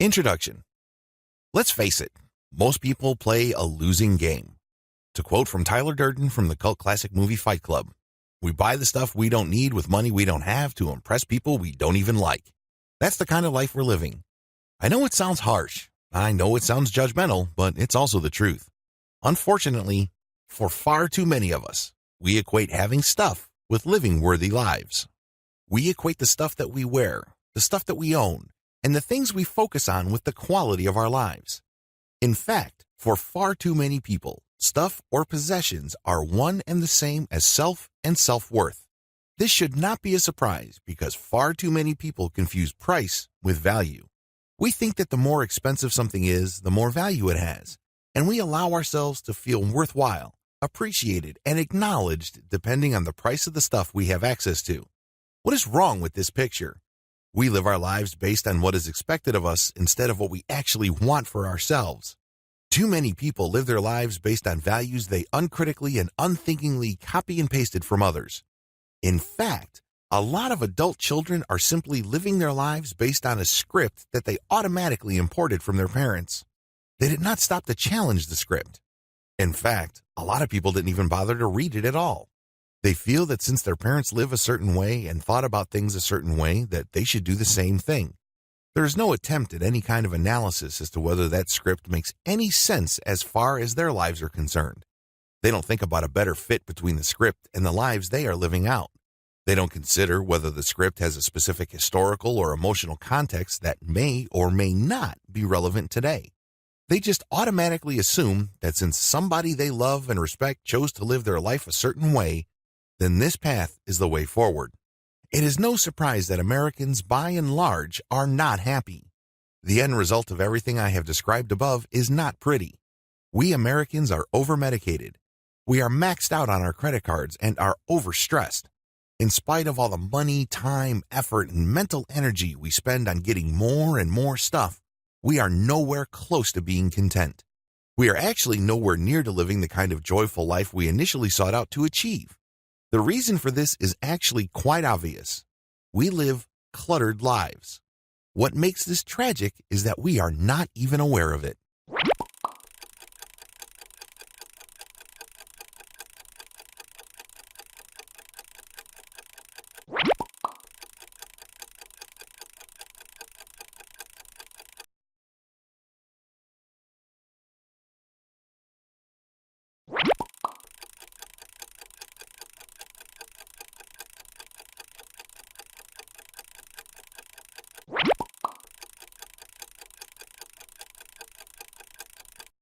Introduction. Let's face it, most people play a losing game. To quote from Tyler Durden from the cult classic movie Fight Club, we buy the stuff we don't need with money we don't have to impress people we don't even like. That's the kind of life we're living. I know it sounds harsh. I know it sounds judgmental, but it's also the truth. Unfortunately, for far too many of us, we equate having stuff with living worthy lives. We equate the stuff that we wear, the stuff that we own, and the things we focus on with the quality of our lives. In fact, for far too many people, stuff or possessions are one and the same as self and self-worth. This should not be a surprise because far too many people confuse price with value. We think that the more expensive something is, the more value it has, and we allow ourselves to feel worthwhile, appreciated, and acknowledged depending on the price of the stuff we have access to. What is wrong with this picture? We live our lives based on what is expected of us instead of what we actually want for ourselves. Too many people live their lives based on values they uncritically and unthinkingly copy and pasted from others. In fact, a lot of adult children are simply living their lives based on a script that they automatically imported from their parents. They did not stop to challenge the script. In fact, a lot of people didn't even bother to read it at all. They feel that since their parents live a certain way and thought about things a certain way, that they should do the same thing. There is no attempt at any kind of analysis as to whether that script makes any sense as far as their lives are concerned. They don't think about a better fit between the script and the lives they are living out. They don't consider whether the script has a specific historical or emotional context that may or may not be relevant today. They just automatically assume that since somebody they love and respect chose to live their life a certain way, then this path is the way forward. It is no surprise that Americans, by and large, are not happy. The end result of everything I have described above is not pretty. We Americans are over-medicated. We are maxed out on our credit cards and are overstressed. In spite of all the money, time, effort, and mental energy we spend on getting more and more stuff, we are nowhere close to being content. We are actually nowhere near to living the kind of joyful life we initially sought out to achieve. The reason for this is actually quite obvious. We live cluttered lives. What makes this tragic is that we are not even aware of it.